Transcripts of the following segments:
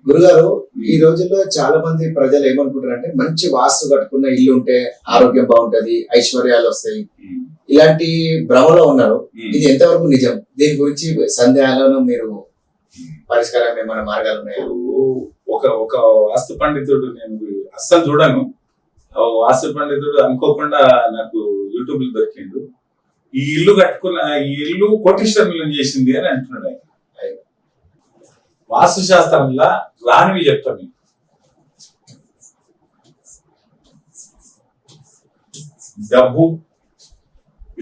గురుగారు, ఈ రోజుల్లో చాలా మంది ప్రజలు ఏమనుకుంటారంటే మంచి వాస్తు కట్టుకున్న ఇల్లు ఉంటే ఆరోగ్యం బాగుంటది, ఐశ్వర్యాలు వస్తాయి, ఇలాంటి భ్రమలో ఉన్నారు. ఇది ఎంతవరకు నిజం? దీని గురించి సందేహాలను మీరు పరిష్కారం ఏమైనా మార్గాలు ఉన్నాయా? ఒక ఒక వాస్తు పండితుడు నేను అస్సలు చూడను. వాస్తు పండితుడు అనుకోకుండా నాకు యూట్యూబ్ లో దొరికిండు. ఈ ఇల్లు కట్టుకున్న ఈ ఇల్లు కోటీశ్వరులను చేసింది అని అంటున్నాడు ఆయన. వాస్తు శాస్త్రంలో రానివి చెప్తాను మీకు. డబ్బు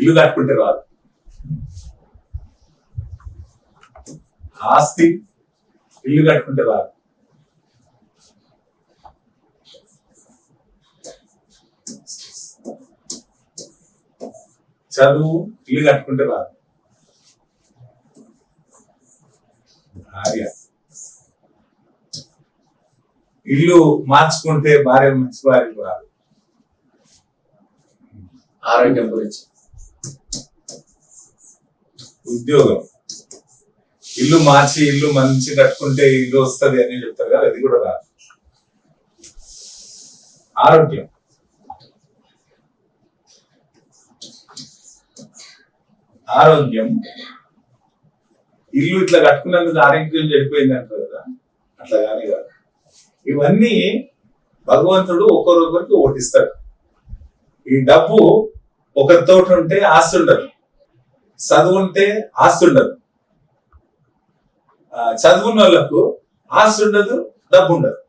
ఇల్లు కట్టుకుంటే రాదు, ఆస్తి ఇల్లు కట్టుకుంటే రాదు, చదువు ఇల్లు కట్టుకుంటే రాదు, భార్య ఇల్లు మార్చుకుంటే భార్య మంచి భార్యలు రాదు, ఆరోగ్యం గురించి, ఉద్యోగం ఇల్లు మార్చి ఇల్లు మంచి కట్టుకుంటే ఇల్లు వస్తుంది అని చెప్తారు కదా, అది కూడా రాదు, ఆరోగ్యం ఆరోగ్యం ఇల్లు ఇట్లా కట్టుకున్నందుకు ఆరోగ్యం చెడిపోయింది అంటారు కదా, అట్లా కానీ కాదు. ఇవన్నీ భగవంతుడు ఒకరొకరికి ఓటిస్తాడు. ఈ డబ్బు ఒకరితో ఉంటే ఆస్తి ఉండదు, చదువు ఉంటే ఆస్తి ఉండదు, చదువున్న వాళ్ళకు ఆస్తి ఉండదు, డబ్బు ఉండదు.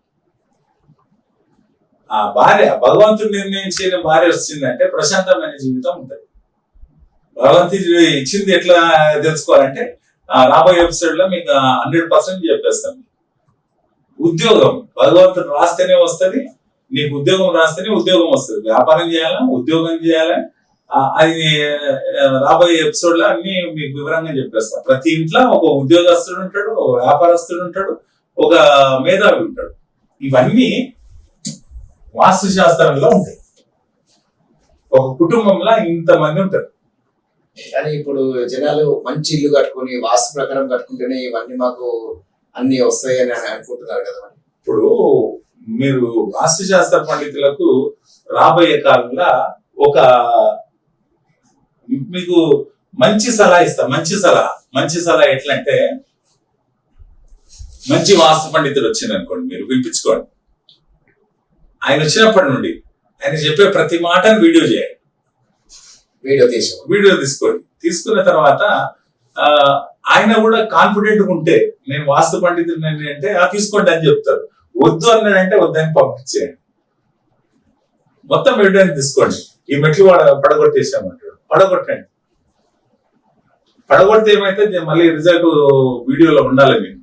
ఆ భార్య భగవంతుడు నిర్ణయించిన భార్య వచ్చిందంటే ప్రశాంతమైన జీవితం ఉంటుంది. భగవంతుడు ఇచ్చింది ఎట్లా తెలుసుకోవాలంటే రాబోయే ఎపిసోడ్ లో మీకు 100% చెప్పేస్తాను. ఉద్యోగం భగవంతుడు రాస్తేనే వస్తుంది, నీకు ఉద్యోగం రాస్తేనే ఉద్యోగం వస్తుంది. వ్యాపారం చేయాలా, ఉద్యోగం చేయాలా, అది రాబోయే ఎపిసోడ్ లో అన్ని మీకు వివరంగా చెప్పేస్తాను. ప్రతి ఇంట్లో ఒక ఉద్యోగస్తుడు ఉంటాడు, ఒక వ్యాపారస్తుడు ఉంటాడు, ఒక మేధావి ఉంటాడు. ఇవన్నీ వాస్తు శాస్త్రంలో ఉంటాయి. ఒక కుటుంబంలో ఇంతమంది ఉంటారు. కానీ ఇప్పుడు జనాలు మంచి ఇల్లు కట్టుకుని వాస్తు ప్రకారం కట్టుకుంటేనే ఇవన్నీ మాకు అన్ని వస్తాయి అని అనుకుంటున్నారు కదా. ఇప్పుడు మీరు వాస్తు శాస్త్ర పండితులకు రాబోయే కాలంలో ఒక మీకు మంచి సలహా ఇస్తా. మంచి సలహా ఎట్లా అంటే, మంచి వాస్తు పండితుడు వచ్చింది అనుకోండి, మీరు పిలిపించుకోండి. ఆయన వచ్చినప్పటి నుండి ఆయన చెప్పే ప్రతి మాటను వీడియో చేయాలి. వీడియో తీసుకోండి. తీసుకున్న తర్వాత ఆయన కూడా కాన్ఫిడెంట్ ఉంటే నేను వాస్తు పండితుడిని అంటే తీసుకోండి అని చెప్తారు. వద్దు అన్నాడంటే వద్దని పంపించేయండి. మొత్తం వీడియోని తీసుకోండి. ఈ మెట్లు పడగొట్టేసామంటాడు, పడగొట్టండి. పడగొడితే ఏమైతే మళ్ళీ రిజల్ట్ వీడియోలో ఉండాలి. మీరు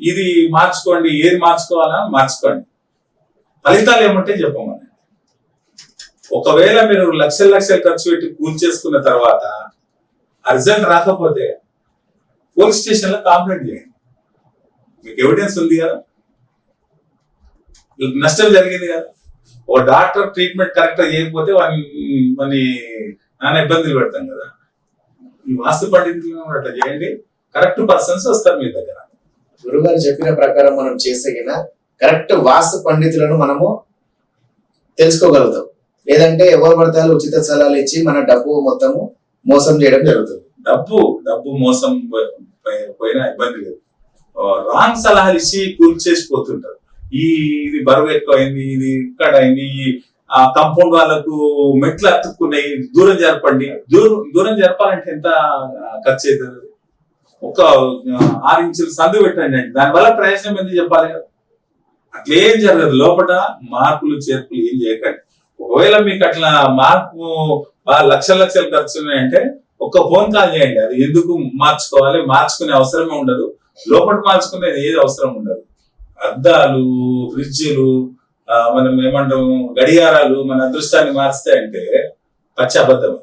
ఇది మార్చుకోండి, ఏది మార్చుకోవాలా మార్చుకోండి. ఫలితాలు ఏమంటే చెప్పమని. ఒకవేళ మీరు లక్షలు ఖర్చు పెట్టి కూల్ చేసుకున్న తర్వాత ఆ రిజల్ట్ రాకపోతే పోలీస్ స్టేషన్ లో కంప్లైంట్ చేయండి. మీకు ఎవిడెన్స్ ఉంది కదా, నష్టం జరిగింది కదా. ఓ డాక్టర్ ట్రీట్మెంట్ కరెక్ట్ గా చేయకపోతే వాడిని నానా ఇబ్బందులు పెడతాం కదా. ఈ వాస్తు పండితులు అట్లా చేయండి, కరెక్ట్ పర్సన్స్ వస్తారు మీ దగ్గర. గురుగారు చెప్పిన ప్రకారం మనం చేస్తే కరెక్ట్ వాస్తు పండితులను మనము తెలుసుకోగలుగుతాం. లేదంటే ఎవరు పడతారు ఉచిత సలహాలు ఇచ్చి మన డబ్బు మొత్తము మోసం చేయడం జరుగుతుంది. డబ్బు మోసం పోయినా ఇబ్బంది లేదు. రాంగ్ సలహాలు ఇచ్చి పూర్తి చేసిపోతుంటారు. ఇది బరువు ఎక్కువైంది, ఇది ఇక్కడ అయింది, ఆ కంపౌండ్ వాళ్ళకు మెట్లు అతుక్కున్నాయి, దూరం జరపండి. దూరం జరపాలంటే ఎంత ఖర్చు అవుతుంది? ఒక 6 ఇంచులు సందు పెట్టండి అండి, దానివల్ల ప్రయోజనం ఎందుకు చెప్పాలి కదా. అట్లేం జరగదు. లోపల మార్పులు చేర్పులు ఏం చేయకండి. ఒకవేళ మీకు అట్లా మార్పు లక్షలు ఖర్చు ఉన్నాయంటే ఒక్క ఫోన్ కాల్ చేయండి. అది ఎందుకు మార్చుకోవాలి, మార్చుకునే అవసరమే ఉండదు. లోపల మార్చుకునేది ఏది అవసరం ఉండదు. అద్దాలు, ఫ్రిడ్జ్లు, మనం ఏమంటాం గడియారాలు మన అదృష్టాన్ని మారుస్తాయంటే పచ్చబద్ధం.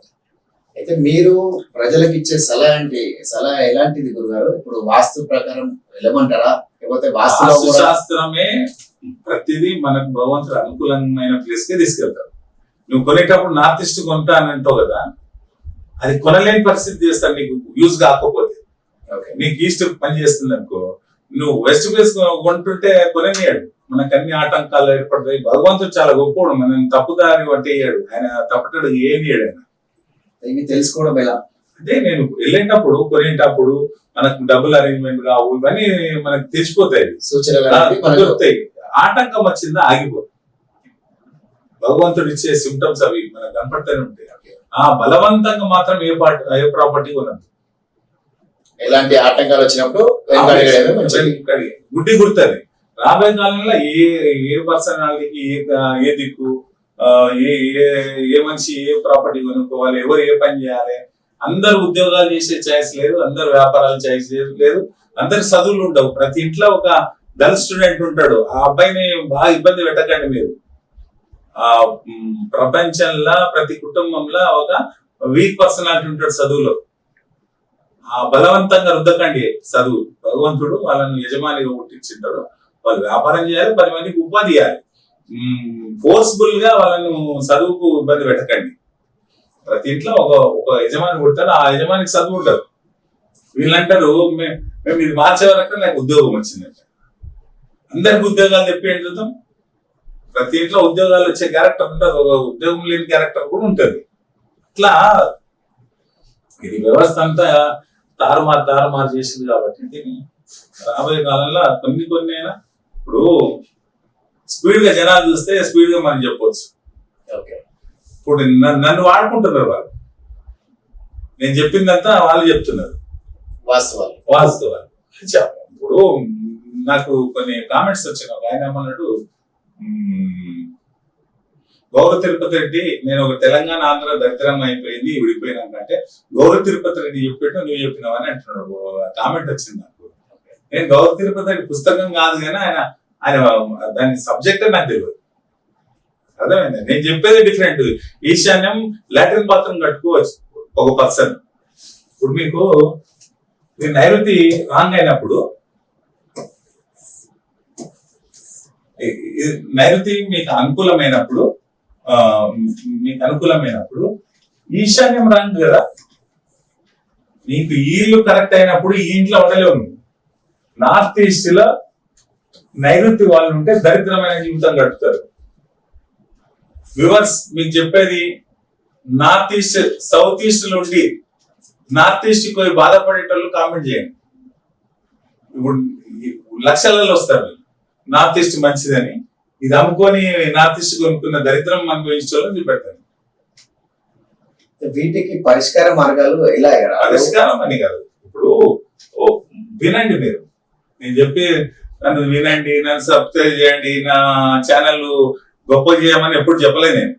అయితే మీరు ప్రజలకు ఇచ్చే సలహా ఎలాంటిది గురుగారు? ఇప్పుడు వాస్తు ప్రకారం వెళ్ళమంటారా, లేకపోతే వాస్తు శాస్త్రమే ప్రతిదీ మనకు భగవంతుడు అనుకూలమైన ప్లేస్ కి తీసుకెళ్తారు. నువ్వు కొనేటప్పుడు నార్త్ ఈస్ట్ కొంటా అని అంటావు కదా, అది కొనలేని పరిస్థితి చేస్తాను నీకు యూజ్ కాకపోతే. నీకు ఈస్ట్ పని చేస్తుంది అనుకో, నువ్వు వెస్ట్ బేస్ కొంటుంటే కొననీయాడు. మనకు అన్ని ఆటంకాలు ఏర్పడతాయి. భగవంతుడు చాలా గొప్పోడు, మనం తప్పుదారి పట్టేయాడు. ఆయన తప్పటడు ఏమియాడు ఆయన. ఇవి తెలుసుకోవడం ఎలా? అదే నేను వెళ్ళేటప్పుడు కొనేటప్పుడు మనకు డబుల్ అరేంజ్మెంట్ కావు, ఇవన్నీ మనకు తెలిసిపోతాయి, సూచనలు అనేది మనకు దొరుకుతాయి. ఆటంకం వచ్చిందా ఆగిపోతుంది. భగవంతుడు ఇచ్చే సిమ్టమ్స్ అవి మనకు కనపడుతూనే ఉంటాయి. ఆ బలవంతంగా మాత్రం ఏ ప్రాపర్టీ కొనద్దు. ఎలాంటి ఆటంకాలు వచ్చినప్పుడు వెనకడుగేయడమే మంచిది. గుడ్డి గుర్తుంది. రాబోయే కాలంలో ఏ పర్సనాలిటీకి ఏ దిక్కు, ఏ మనిషి ఏ ప్రాపర్టీ కొనుక్కోవాలి, ఎవరు ఏ పని చేయాలి, అందరు ఉద్యోగాలు చేసే ఛాయిస్ లేదు, అందరు వ్యాపారాలు ఛాయిస్ లేదు, అందరు చదువులు ఉండవు. ప్రతి ఇంట్లో ఒక గర్ల్ స్టూడెంట్ ఉంటాడు. ఆ అబ్బాయిని బాగా ఇబ్బంది పెట్టకండి మీరు. ఆ ప్రపంచంలో ప్రతి కుటుంబంలో ఒక వీక్ పర్సనాలిటీ ఉంటాడు చదువులో. ఆ బలవంతంగా రుద్దకండి చదువు. భగవంతుడు వాళ్ళను యజమానిగా పుట్టించింటాడు. వాళ్ళు వ్యాపారం చేయాలి, 10 మందికి ఉపాధి ఇవ్వాలి. ఫోర్స్ఫుల్ గా వాళ్ళను చదువుకు ఇబ్బంది పెట్టకండి. ప్రతి ఇంట్లో ఒక యజమాని పుడతాడు, ఆ యజమానికి చదువు ఉండదు. వీళ్ళంటారు మేము ఇది మార్చే వరకు నాకు ఉద్యోగం వచ్చిందంట. అందరికి ఉద్యోగాలు చెప్పి ఏం చూద్దాం. ప్రతి ఇంట్లో ఉద్యోగాలు వచ్చే క్యారెక్టర్ ఉంటుంది, ఒక ఉద్యోగం లేని క్యారెక్టర్ కూడా ఉంటుంది. ఇట్లా ఇది వ్యవస్థ అంతా తారుమారు చేసింది. కాబట్టి దీన్ని రాబోయే కాలంలో కొన్ని అయినా ఇప్పుడు స్పీడ్ గా జనాలు చూస్తే స్పీడ్ గా మనం చెప్పవచ్చు. ఇప్పుడు నన్ను వాడుకుంటున్నారు వాళ్ళు. నేను చెప్పిందంతా వాళ్ళు చెప్తున్నారు వాస్తవాలు. ఇప్పుడు నాకు కొన్ని కామెంట్స్ వచ్చినాయి. ఒక ఆయన ఏమన్నాడు, గౌరవ తిరుపతి రెడ్డి నేను ఒక తెలంగాణ ఆంధ్ర దరిద్రం అయిపోయింది విడిపోయినాక అంటే గౌరవ తిరుపతి రెడ్డి చెప్పేట్టు నువ్వు చెప్పినావు అని అంటున్నాడు. కామెంట్ వచ్చింది నాకు. నేను గౌరవ తిరుపతి రెడ్డి పుస్తకం కాదు కానీ ఆయన దాని సబ్జెక్టే నాకు తెలియదు. అర్థమైంది. నేను చెప్పేది డిఫరెంట్. ఈశాన్యం లాట్రిన్ బాత్రూమ్ కట్టుకోవచ్చు ఒక పర్సన్. ఇప్పుడు మీకు నైరుతి రాంగ్ అయినప్పుడు, నైరుతి మీకు అనుకూలమైనప్పుడు ఈశాన్యం రాంగ్ కదా. నీకు ఇల్లు కరెక్ట్ అయినప్పుడు ఈ ఇంట్లో ఉండలేవు. నార్త్ ఈస్ట్ లో నైరుతి వాళ్ళు ఉంటే దరిద్రమైన జీవితం గడుపుతారు. వ్యూవర్స్ మీకు చెప్పేది, నార్త్ ఈస్ట్ సౌత్ ఈస్ట్ నుండి నార్త్ ఈస్ట్ కి పోయి బాధపడేటోళ్ళు కామెంట్ చేయండి. ఇప్పుడు లక్షలలో వస్తారు నార్త్ ఈస్ట్ మంచిదని. ఇది అమ్ముకొని నార్త్ ఈస్ట్ కొనుక్కున్న దరిద్రం అనుభవించాలని చూపెడతాను. వీటికి పరిష్కార మార్గాలు ఎలా? పరిష్కారం అని కాదు. ఇప్పుడు వినండి మీరు, నేను చెప్పి నన్ను వినండి, నన్ను సబ్స్క్రైబ్ చేయండి, నా ఛానల్ గొప్ప చేయమని ఎప్పుడు చెప్పలేదు నేను.